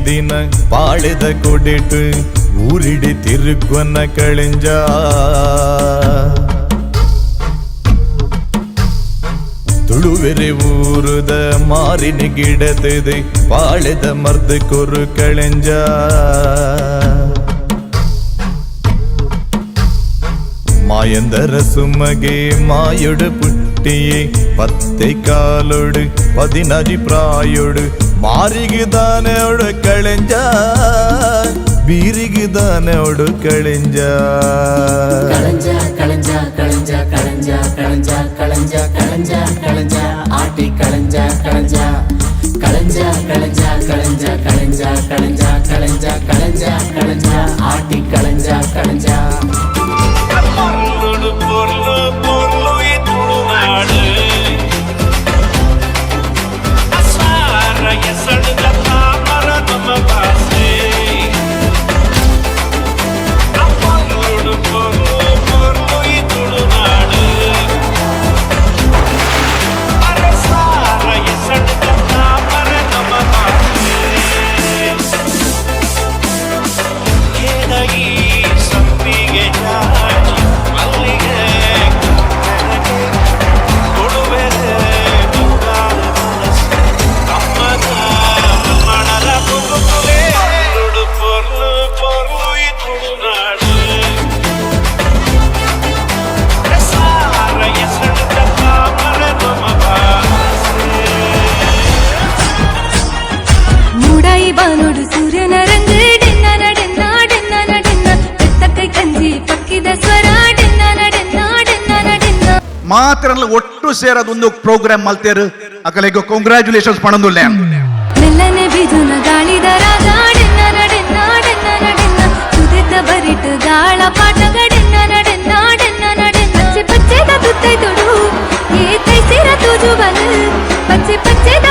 ದಿನ ಪಾಳೆದ ಕೊಡಿಟ್ಟು ಊರಿಡಿ ತಿರುಗ್ವನ ಕಳೆಂಜ ತುಳುವೆರೆ ಊರುದ ಮಾರಿನ ಗಿಡತದೆ ಪಾಳೆದ ಮರ್ದ ಕೊರು ಕಳೆಂಜ மாயந்தர சுமகே மாயொடு புட்டியே பத்தை காலோடு 16 பிராயோடு மாரிகுதானோடு களைஞ்சா பீரிகுதானோடு களைஞ்சா களைஞ்சா களைஞ்சா களைஞ்சா களைஞ்சா களைஞ்சா களைஞ்சா களைஞ்சா களைஞ்சா ஆட்டி களைஞ்சா களைஞ்சா களைஞ்சா களைஞ்சா களைஞ்சா களைஞ்சா களைஞ்சா களைஞ்சா களைஞ்சா களைஞ்சா ஆட்டி களைஞ்சா களைஞ்சா ಬಾನೋಡು ಸೂರ್ಯನ ರಂಗ ಡೆನ್ನ ನಡೆನ್ನ ಡೆನ್ನ ನಡೆನ್ನ ಬೆತ್ತಕ್ಕೈ ಕಂಜಿ ಪಕ್ಕಿದ ಸ್ವರ ಡೆನ್ನ ನಡೆನ್ನ ಡೆನ್ನ ನಡೆನ್ನ ಮಾತ್ರ ಒಟ್ಟು ಸೇರದೊಂದು ಪ್ರೋಗ್ರಾಮ್ ಮಲ್ತೇರು ಅಕಲೆಗೆ ಕಂಗ್ರಾಚುಲೇಷನ್ಸ್ ಪಣಂದುಲ್ಲೆ ಮೆಲ್ಲನೆ ಬಿದುನ ಗಾಳಿದ ರಾಗ ಡೆನ್ನ ನಡೆನ್ನ ಡೆನ್ನ ನಡೆನ್ನ ಸುದಿದ್ದ ಬರಿಟ್ ಗಾಳ ಪಾಠಗ ಡೆನ್ನ ನಡೆನ್ನ ಡೆನ್ನ ನಡೆನ್ನ ಪಚ್ಚೆ ಪಚ್ಚೆದ ತುತ್ತೈ ತೊಡು ಏ ತೈಸಿರ ತುಜು ಬಲ ಪಚ್ಚೆ ಪಚ್ಚೆದ